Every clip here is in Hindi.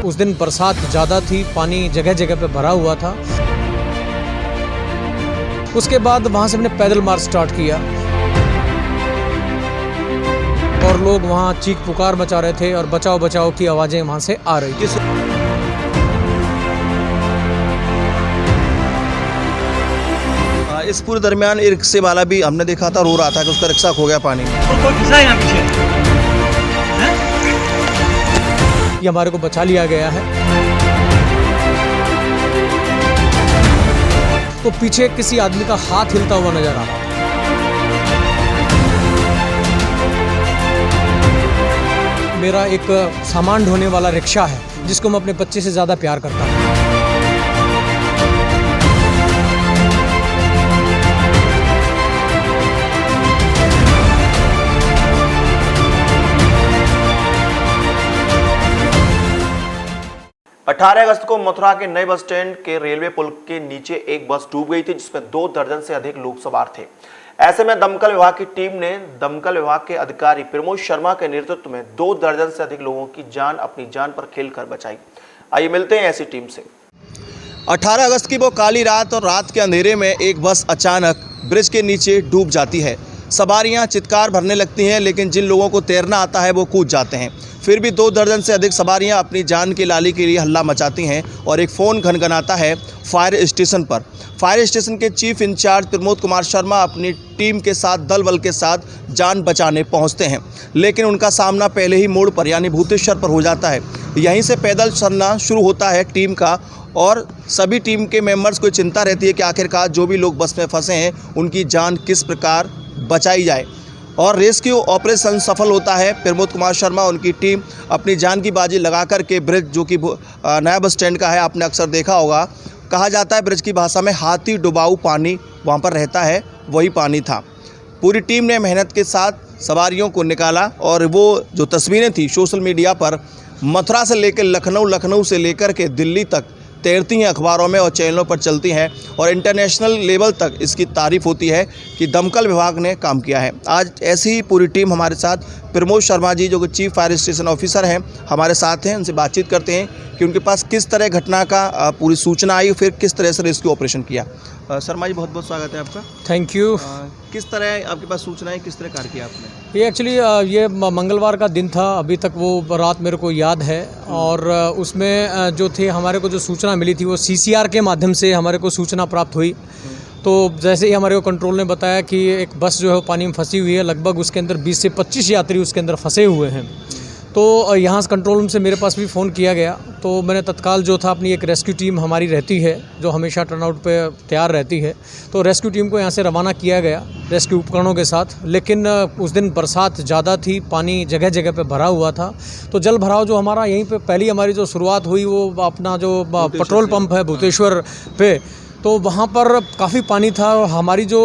उस दिन बरसात ज़्यादा थी, पानी जगह जगह पे भरा हुआ था। उसके बाद वहाँ से हमने पैदल मार्च स्टार्ट किया और लोग वहाँ चीख पुकार मचा रहे थे और बचाओ बचाओ की आवाज़ें वहाँ से आ रही थी। इस पूरे दरमियान एक रिक्शे वाला भी हमने देखा था, रो रहा था कि उसका रिक्शा खो गया पानी में। कोई घुसा यहाँ पीछे? ये हमारे को बचा लिया गया है। तो पीछे किसी आदमी का हाथ हिलता हुआ नजर आ रहा था। मेरा एक सामान ढोने वाला रिक्शा है जिसको मैं अपने बच्चे से ज़्यादा प्यार करता हूँ। 18 अगस्त को मथुरा के नए बस स्टैंड के रेलवे पुल के नीचे एक बस डूब गई थी जिसमें 2 दर्जन से अधिक लोग सवार थे। ऐसे में दमकल विभाग की टीम ने दमकल विभाग के अधिकारी प्रमोद शर्मा के नेतृत्व में 2 दर्जन से अधिक लोगों की जान अपनी जान पर खेलकर बचाई। आइए मिलते हैं ऐसी टीम से। 18 अगस्त की वो काली रात और रात के अंधेरे में एक बस अचानक ब्रिज के नीचे डूब जाती है। सवारियां चित्कार भरने लगती हैं, लेकिन जिन लोगों को तैरना आता है वो कूद जाते हैं। फिर भी 2 दर्जन से अधिक सवारियां अपनी जान की लाली के लिए हल्ला मचाती हैं और एक फ़ोन घनघनाता है फायर स्टेशन पर। फायर स्टेशन के चीफ इंचार्ज प्रमोद कुमार शर्मा अपनी टीम के साथ दल बल के साथ जान बचाने पहुंचते हैं, लेकिन उनका सामना पहले ही मोड़ पर यानी भूतेश्वर पर हो जाता है। यहीं से पैदल चलना शुरू होता है टीम का और सभी टीम के मेंबर्स को चिंता रहती है कि आखिरकार जो भी लोग बस में फंसे हैं उनकी जान किस प्रकार बचाई जाए। और रेस्क्यू ऑपरेशन सफल होता है। प्रमोद कुमार शर्मा उनकी टीम अपनी जान की बाजी लगा कर के ब्रिज जो कि नया बस स्टैंड का है, आपने अक्सर देखा होगा, कहा जाता है ब्रिज की भाषा में हाथी डुबाऊ पानी वहाँ पर रहता है, वही पानी था। पूरी टीम ने मेहनत के साथ सवारियों को निकाला और वो जो तस्वीरें थी सोशल मीडिया पर मथुरा से लेकर लखनऊ, लखनऊ से लेकर के दिल्ली तक तैरती हैं, अखबारों में और चैनलों पर चलती हैं और इंटरनेशनल लेवल तक इसकी तारीफ़ होती है कि दमकल विभाग ने काम किया है। आज ऐसी ही पूरी टीम हमारे साथ प्रमोद शर्मा जी जो कि चीफ फायर स्टेशन ऑफिसर हैं हमारे साथ हैं, उनसे बातचीत करते हैं कि उनके पास किस तरह घटना का पूरी सूचना आई, फिर किस तरह से रेस्क्यू ऑपरेशन किया। शर्मा जी बहुत बहुत स्वागत है आपका। Thank you. किस तरह आपके पास सूचना है, किस तरह कार्य किया आपने? ये एक्चुअली ये मंगलवार का दिन था, अभी तक वो रात मेरे को याद है। और उसमें जो थे हमारे को जो सूचना मिली थी वो CCR के माध्यम से हमारे को सूचना प्राप्त हुई। तो जैसे ही हमारे को कंट्रोल ने बताया कि एक बस जो है वो पानी में फंसी हुई है, लगभग उसके अंदर 20 से 25 यात्री उसके अंदर फंसे हुए हैं। तो यहाँ से कंट्रोल रूम से मेरे पास भी फ़ोन किया गया, तो मैंने तत्काल जो था अपनी एक रेस्क्यू टीम हमारी रहती है जो हमेशा टर्नआउट पे तैयार रहती है, तो रेस्क्यू टीम को यहाँ से रवाना किया गया रेस्क्यू उपकरणों के साथ। लेकिन उस दिन बरसात ज़्यादा थी, पानी जगह जगह पे भरा हुआ था, तो जल भराव जो हमारा यहीं पे पहली हमारी जो शुरुआत हुई वो अपना जो पेट्रोल पंप है भूतेश्वर पे, तो वहाँ पर काफ़ी पानी था और हमारी जो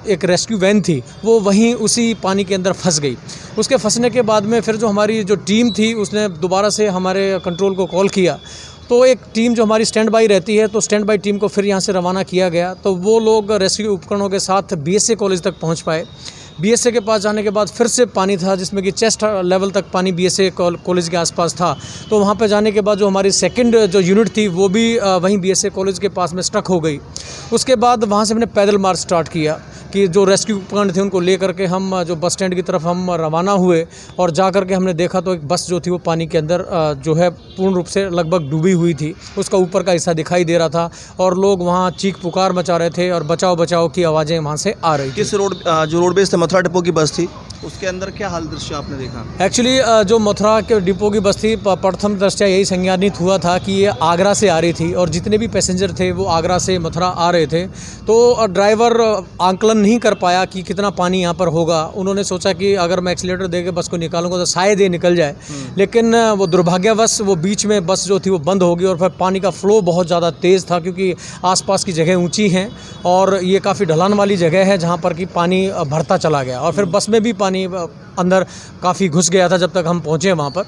एक रेस्क्यू वैन थी वो वहीं उसी पानी के अंदर फंस गई। उसके फंसने के बाद में फिर जो हमारी जो टीम थी उसने दोबारा से हमारे कंट्रोल को कॉल किया, तो एक टीम जो हमारी स्टैंड बाई रहती है तो स्टैंड बाई टीम को फिर यहाँ से रवाना किया गया। तो वो लोग रेस्क्यू उपकरणों के साथ BSA कॉलेज तक पहुँच पाए। BSA के पास जाने के बाद फिर से पानी था जिसमें कि चेस्ट लेवल तक पानी BSA कॉलेज के आसपास था। तो वहाँ पे जाने के बाद जो हमारी सेकंड जो यूनिट थी वो भी वहीं BSA कॉलेज के पास में स्टक हो गई। उसके बाद वहाँ से हमने पैदल मार्च स्टार्ट किया कि जो रेस्क्यू उपकरण थे उनको ले करके हम जो बस स्टैंड की तरफ हम रवाना हुए और जा करके हमने देखा तो एक बस जो थी वो पानी के अंदर जो है पूर्ण रूप से लगभग डूबी हुई थी। उसका ऊपर का हिस्सा दिखाई दे रहा था और लोग वहाँ चीख पुकार मचा रहे थे और बचाओ बचाओ की आवाज़ें वहाँ से आ रही थी। किस रोड जो रोडवेज से मथुरा डिपो की बस थी उसके अंदर क्या हाल दृश्य आपने देखा? एक्चुअली जो मथुरा के डिपो की बस थी प्रथम दृष्टया यही संज्ञानित हुआ था कि ये आगरा से आ रही थी और जितने भी पैसेंजर थे वो आगरा से मथुरा आ रहे थे। तो ड्राइवर आंकलन नहीं कर पाया कि कितना पानी यहाँ पर होगा। उन्होंने सोचा कि अगर मैं एक्सीलेटर दे के बस को निकालूंगा तो शायद ये निकल जाए, लेकिन वो दुर्भाग्यवश वो बीच में बस जो थी वो बंद हो गई और फिर पानी का फ्लो बहुत ज़्यादा तेज़ था क्योंकि आसपास की जगह ऊंची हैं और ये काफ़ी ढलान वाली जगह है जहाँ पर कि पानी भरता चला गया और फिर बस में भी पानी अंदर काफ़ी घुस गया था जब तक हम पहुँचे वहाँ पर।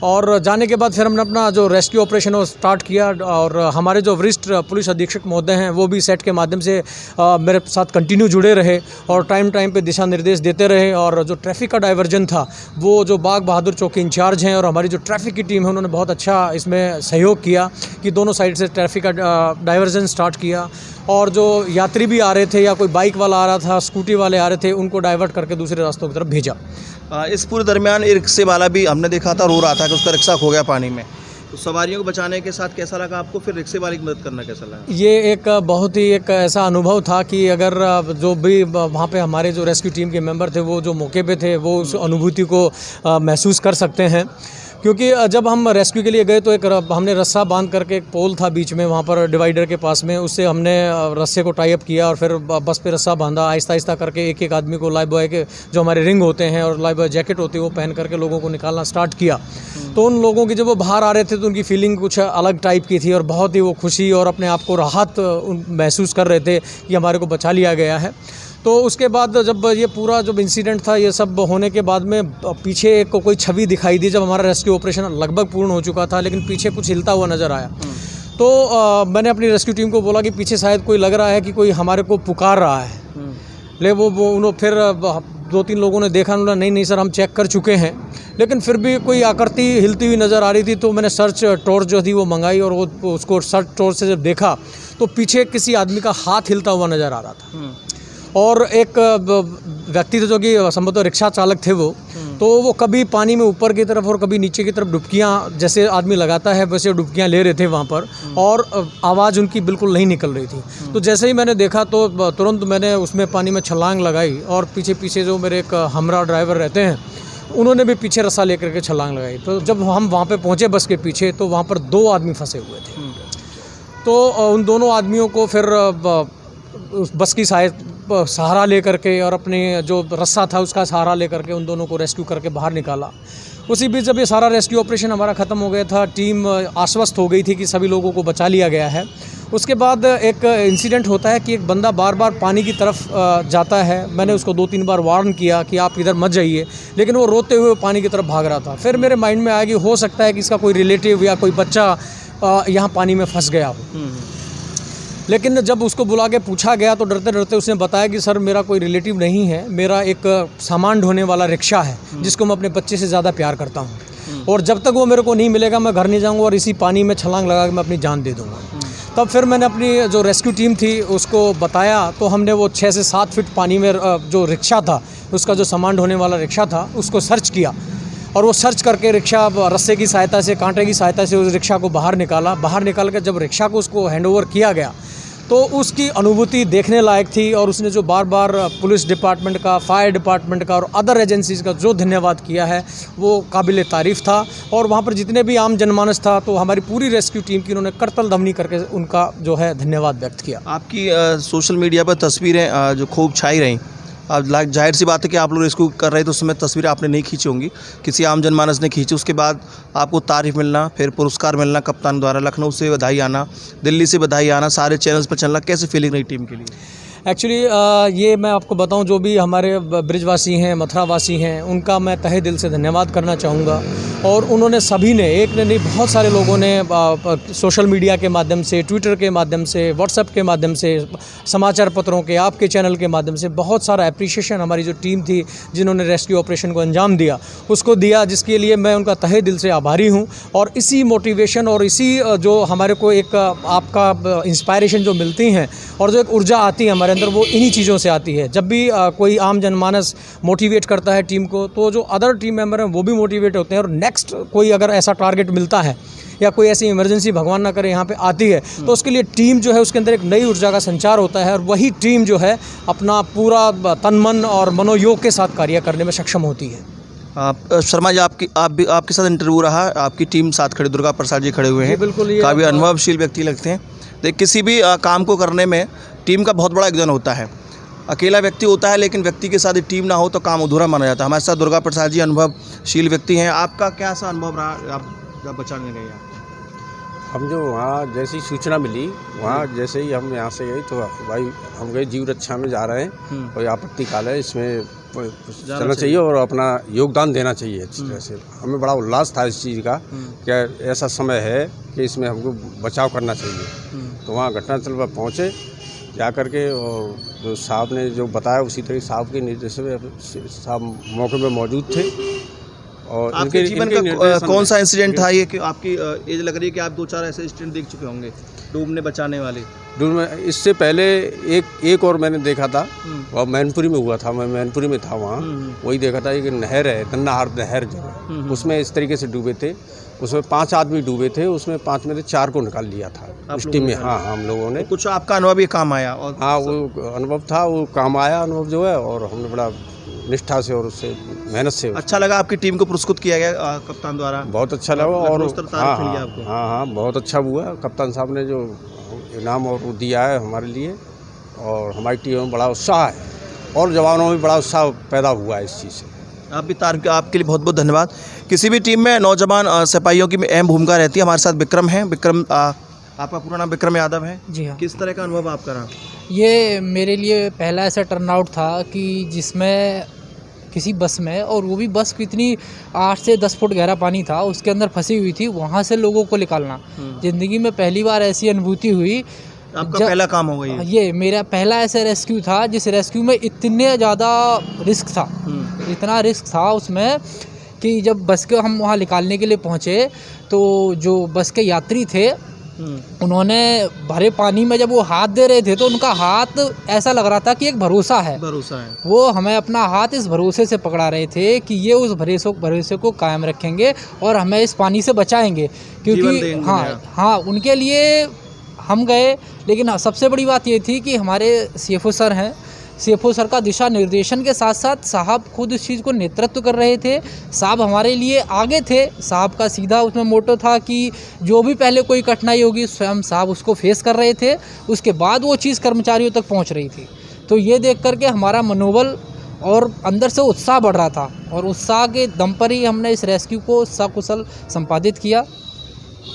और जाने के बाद फिर हमने अपना जो रेस्क्यू ऑपरेशन वो स्टार्ट किया और हमारे जो वरिष्ठ पुलिस अधीक्षक महोदय हैं वो भी सेट के माध्यम से मेरे साथ कंटिन्यू जुड़े रहे और टाइम पे दिशा निर्देश देते रहे। और जो ट्रैफिक का डाइवर्जन था वो जो बाग बहादुर चौक के इंचार्ज हैं और हमारी जो ट्रैफिक की टीम है उन्होंने बहुत अच्छा इसमें सहयोग किया कि दोनों साइड से ट्रैफिक का डाइवर्जन स्टार्ट किया। और जो यात्री भी आ रहे थे या कोई बाइक वाला आ रहा था, स्कूटी वाले आ रहे थे, उनको डाइवर्ट करके दूसरे रास्तों की तरफ भेजा। इस पूरे दरमियान एक रिक्शे वाला भी हमने देखा था, रो रहा था कि उसका रिक्शा खो गया पानी में। तो सवारियों को बचाने के साथ कैसा लगा आपको, फिर रिक्शे वाले की मदद करना कैसा लगा? ये एक बहुत ही एक ऐसा अनुभव था कि अगर जो भी वहाँ पे हमारे जो रेस्क्यू टीम के मेंबर थे वो जो मौके पे थे वो उस अनुभूति को महसूस कर सकते हैं। क्योंकि जब हम रेस्क्यू के लिए गए तो एक हमने रस्सा बांध करके, एक पोल था बीच में वहाँ पर डिवाइडर के पास में, उससे हमने रस्से को टाई अप किया और फिर बस पे रस्सा बांधा। आहिस्ता आहिस्ता करके एक एक आदमी को लाइफ बॉय के जो हमारे रिंग होते हैं और लाइफ बॉय जैकेट होती है वो पहन करके लोगों को निकालना स्टार्ट किया। तो उन लोगों की जब वो बाहर आ रहे थे तो उनकी फीलिंग कुछ अलग टाइप की थी और बहुत ही वो खुशी और अपने आप को राहत महसूस कर रहे थे कि हमारे को बचा लिया गया है। तो उसके बाद जब ये पूरा जब इंसिडेंट था, ये सब होने के बाद में पीछे एक कोई छवि दिखाई दी जब हमारा रेस्क्यू ऑपरेशन लगभग पूर्ण हो चुका था, लेकिन पीछे कुछ हिलता हुआ नज़र आया। तो मैंने अपनी रेस्क्यू टीम को बोला कि पीछे शायद कोई लग रहा है कि कोई हमारे को पुकार रहा है। ले वो उन्होंने फिर 2-3 लोगों ने देखा, उन्होंने नहीं सर हम चेक कर चुके हैं, लेकिन फिर भी कोई आकृति हिलती हुई नज़र आ रही थी। तो मैंने सर्च टॉर्च जो थी वो मंगाई और वो उसको सर्च टॉर्च से जब देखा तो पीछे किसी आदमी का हाथ हिलता हुआ नज़र आ रहा था। और एक व्यक्ति थे जो कि संभवतः रिक्शा चालक थे तो वो कभी पानी में ऊपर की तरफ और कभी नीचे की तरफ डुबकियाँ जैसे आदमी लगाता है वैसे डुबकियाँ ले रहे थे वहाँ पर, और आवाज़ उनकी बिल्कुल नहीं निकल रही थी। तो जैसे ही मैंने देखा तो तुरंत मैंने उसमें पानी में छलांग लगाई और पीछे जो मेरे एक हमरा ड्राइवर रहते हैं उन्होंने भी पीछे रस्सा लेकर के छलांग लगाई। तो जब हम वहाँ पर पहुँचे बस के पीछे तो वहाँ पर 2 आदमी फंसे हुए थे। तो उन दोनों आदमियों को फिर बस की सहारा लेकर के और अपने जो रस्सा था उसका सहारा लेकर के उन दोनों को रेस्क्यू करके बाहर निकाला। उसी बीच जब ये सारा रेस्क्यू ऑपरेशन हमारा ख़त्म हो गया था, टीम आश्वस्त हो गई थी कि सभी लोगों को बचा लिया गया है। उसके बाद एक इंसिडेंट होता है कि एक बंदा बार बार पानी की तरफ जाता है। मैंने उसको 2-3 बार वार्न किया कि आप इधर मत जाइए, लेकिन वो रोते हुए पानी की तरफ भाग रहा था। फिर मेरे माइंड में आया कि हो सकता है कि इसका कोई रिलेटिव या कोई बच्चा यहाँ पानी में फंस गया हो। लेकिन जब उसको बुला के पूछा गया तो डरते डरते उसने बताया कि सर मेरा कोई रिलेटिव नहीं है, मेरा एक सामान ढोने वाला रिक्शा है जिसको मैं अपने बच्चे से ज़्यादा प्यार करता हूँ, और जब तक वो मेरे को नहीं मिलेगा मैं घर नहीं जाऊँगा और इसी पानी में छलांग लगा के मैं अपनी जान दे दूँगा। तब फिर मैंने अपनी जो रेस्क्यू टीम थी उसको बताया, तो हमने वो 6 से 7 फीट पानी में जो रिक्शा था, उसका जो सामान ढोने वाला रिक्शा था, उसको सर्च किया और वो सर्च करके रिक्शा रस्से की सहायता से, कांटे की सहायता से उस रिक्शा को बाहर निकाल कर जब रिक्शा को उसको हैंडओवर किया गया तो उसकी अनुभूति देखने लायक थी। और उसने जो बार बार पुलिस डिपार्टमेंट का, फायर डिपार्टमेंट का और अदर एजेंसीज़ का जो धन्यवाद किया है वो काबिल तारीफ़ था। और वहाँ पर जितने भी आम जनमानस था तो हमारी पूरी रेस्क्यू टीम की उन्होंने करतल ध्वनि करके उनका जो है धन्यवाद व्यक्त किया। आपकी सोशल मीडिया पर तस्वीरें जो खूब छाई रहीं, अब जाहिर सी बात है कि आप लोग रेस्क्यू कर रहे थे, उस समय तस्वीरें आपने नहीं खींची होंगी, किसी आम जनमानस ने खींची। उसके बाद आपको तारीफ़ मिलना, फिर पुरस्कार मिलना कप्तान द्वारा, लखनऊ से बधाई आना, दिल्ली से बधाई आना, सारे चैनल्स पर चलना, कैसे फीलिंग रही टीम के लिए? एक्चुअली ये मैं आपको बताऊं, जो भी हमारे ब्रिजवासी हैं, मथुरावासी हैं, उनका मैं तहे दिल से धन्यवाद करना चाहूँगा। और उन्होंने सभी ने, एक ने नहीं बहुत सारे लोगों ने सोशल मीडिया के माध्यम से, ट्विटर के माध्यम से, व्हाट्सएप के माध्यम से, समाचार पत्रों के, आपके चैनल के माध्यम से बहुत सारा अप्रिशिएशन हमारी जो टीम थी जिन्होंने रेस्क्यू ऑपरेशन को अंजाम दिया उसको दिया, जिसके लिए मैं उनका तहे दिल से आभारी हूँ। और इसी मोटिवेशन और इसी जो हमारे को एक आपका इंस्पायरेशन जो मिलती हैं और जो एक ऊर्जा आती है हमारे अंदर, वो इन्हीं चीज़ों से आती है। जब भी कोई आम जनमानस मोटिवेट करता है टीम को तो जो अदर टीम मेंबर हैं वो भी मोटिवेट होते हैं। और नेक्स्ट कोई अगर ऐसा टारगेट मिलता है या कोई ऐसी इमरजेंसी भगवान ना करे यहाँ पे आती है तो उसके लिए टीम जो है उसके अंदर एक नई ऊर्जा का संचार होता है और वही टीम जो है अपना पूरा तन मन और मनोयोग के साथ कार्य करने में सक्षम होती है। शर्मा जी, आपके साथ इंटरव्यू रहा, आपकी टीम साथ खड़े, दुर्गा प्रसाद जी खड़े हुए हैं, बिल्कुल काफ़ी अनुभवशील व्यक्ति लगते हैं। देख, किसी भी काम को करने में टीम का बहुत बड़ा योगदान होता है। अकेला व्यक्ति होता है लेकिन व्यक्ति के साथ टीम ना हो तो काम अधूरा माना जाता है। हमारे साथ दुर्गा प्रसाद जी अनुभवशील व्यक्ति हैं, आपका क्या सा अनुभव रहा आप जब बचाने गए? हम जो वहाँ जैसी सूचना मिली, वहाँ जैसे ही हम यहाँ से गए तो भाई हम गए जीव रक्षा में जा रहे हैं, कोई आपत्ति काल है, इसमें चलना चाहिए और अपना योगदान देना चाहिए अच्छी तरह से। हमें बड़ा उल्लास था इस चीज़ का कि ऐसा समय है कि इसमें हमको बचाव करना चाहिए। तो वहाँ घटनास्थल पर पहुँचे जा करके, और जो साहब ने जो बताया उसी तरह साहब के निर्देश में साहब मौके पर मौजूद थे। और आपके जीवन का कौन सा इंसिडेंट था ये कि आपकी एज लग रही है कि आप 2-4 ऐसे इंसिडेंट देख चुके होंगे डूबने बचाने वाले? डूब में इससे पहले एक और मैंने देखा था, और मैनपुरी में हुआ था। मैं मैनपुरी में था वहाँ, वही देखा था। एक नहर है, तन्नाहार नहर जगह, उसमें इस तरीके से डूबे थे। उसमें 5 आदमी डूबे थे, उसमें 5 में से 4 को निकाल लिया था उस टीम में। हाँ, हम लोगों ने। कुछ आपका अनुभव ये काम आया? और हाँ, वो अनुभव था, वो काम आया अनुभव जो है, और हमने बड़ा निष्ठा से और उससे मेहनत से। अच्छा लगा आपकी टीम को पुरस्कृत किया गया कप्तान द्वारा? बहुत अच्छा लगा। और हाँ, हाँ, बहुत अच्छा हुआ। कप्तान साहब ने जो इनाम और वो दिया है हमारे लिए, और हमारी टीम में बड़ा उत्साह है, और जवानों में बड़ा उत्साह पैदा हुआ है इस चीज़ से। आप भी आपके लिए बहुत बहुत धन्यवाद। किसी भी टीम में नौजवान सिपाहियों की अहम भूमिका रहती है। हमारे साथ विक्रम हैं। विक्रम, आपका पूरा नाम विक्रम यादव है? जी हाँ। किस तरह का अनुभव आपका रहा? ये मेरे लिए पहला ऐसा टर्नआउट था कि जिसमें किसी बस में, और वो भी बस कितनी 8 से 10 फुट गहरा पानी था, उसके अंदर फंसी हुई थी, वहाँ से लोगों को निकालना ज़िंदगी में पहली बार ऐसी अनुभूति हुई। आपका पहला काम होगा ये मेरा पहला ऐसा रेस्क्यू था जिस रेस्क्यू में इतने ज़्यादा रिस्क था, इतना रिस्क था उसमें कि जब बस को हम वहाँ निकालने के लिए पहुँचे तो जो बस के यात्री थे उन्होंने भरे पानी में जब वो हाथ दे रहे थे तो उनका हाथ ऐसा लग रहा था कि एक भरोसा है। वो हमें अपना हाथ इस भरोसे से पकड़ा रहे थे कि ये उस भरोसे को कायम रखेंगे और हमें इस पानी से बचाएंगे, क्योंकि हाँ उनके लिए हम गए। लेकिन सबसे बड़ी बात ये थी कि हमारे सीएफओ सर हैं, सीएफओ सर का दिशा निर्देशन के साथ साथ साहब खुद इस चीज़ को नेतृत्व कर रहे थे। साहब हमारे लिए आगे थे। साहब का सीधा उसमें मोटो था कि जो भी पहले कोई कठिनाई होगी स्वयं साहब उसको फेस कर रहे थे, उसके बाद वो चीज़ कर्मचारियों तक पहुंच रही थी। तो ये देख करके हमारा मनोबल और अंदर से उत्साह बढ़ रहा था, और उत्साह के दम पर ही हमने इस रेस्क्यू को सकुशल संपादित किया।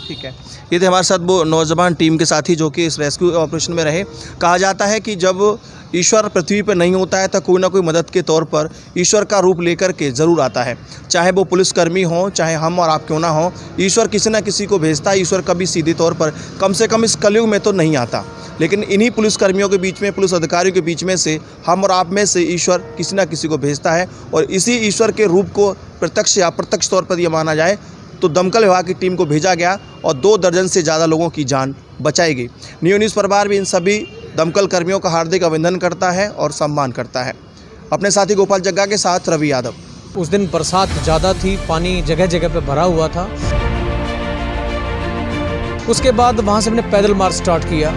ठीक है, ये थे हमारे साथ वो नौजवान टीम के साथी जो कि इस रेस्क्यू ऑपरेशन में रहे। कहा जाता है कि जब ईश्वर पृथ्वी पर नहीं होता है तो कोई ना कोई मदद के तौर पर ईश्वर का रूप लेकर के ज़रूर आता है। चाहे वो पुलिसकर्मी हो, चाहे हम और आप क्यों ना हो, ईश्वर किसी ना किसी को भेजता है। ईश्वर कभी सीधे तौर पर, कम से कम इस कलयुग में तो नहीं आता, लेकिन इन्हीं पुलिसकर्मियों के बीच में, पुलिस अधिकारियों के बीच में से, हम और आप में से ईश्वर किसी ना किसी को भेजता है। और इसी ईश्वर के रूप को प्रत्यक्ष या अप्रत्यक्ष तौर पर यह माना जाए तो दमकल विभाग की टीम को भेजा गया और 2 दर्जन से ज़्यादा लोगों की जान बचाई गई। न्यू न्यूज़ परिवार भी इन सभी दमकल कर्मियों का हार्दिक अभिनंदन करता है और सम्मान करता है। अपने साथी गोपाल जग्गा के साथ रवि यादव। उस दिन बरसात ज़्यादा थी, पानी जगह जगह पे भरा हुआ था। उसके बाद वहाँ से हमने पैदल मार्च स्टार्ट किया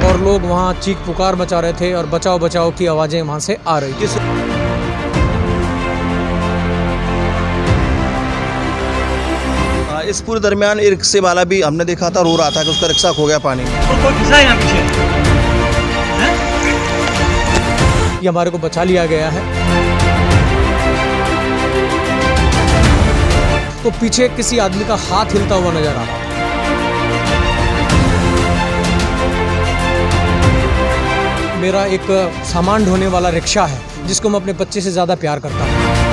और लोग वहाँ चीख पुकार मचा रहे थे और बचाओ बचाओ की आवाज़ें वहाँ से आ रही थी। इस पूरे दरमियान एक रिक्शे वाला भी हमने देखा था, रो रहा था कि उसका रिक्शा खो गया पानी में। ये हमारे को बचा लिया गया है। तो पीछे किसी आदमी का हाथ हिलता हुआ नजर आ रहा था। मेरा एक सामान ढोने वाला रिक्शा है जिसको मैं अपने बच्चे से ज़्यादा प्यार करता हूँ।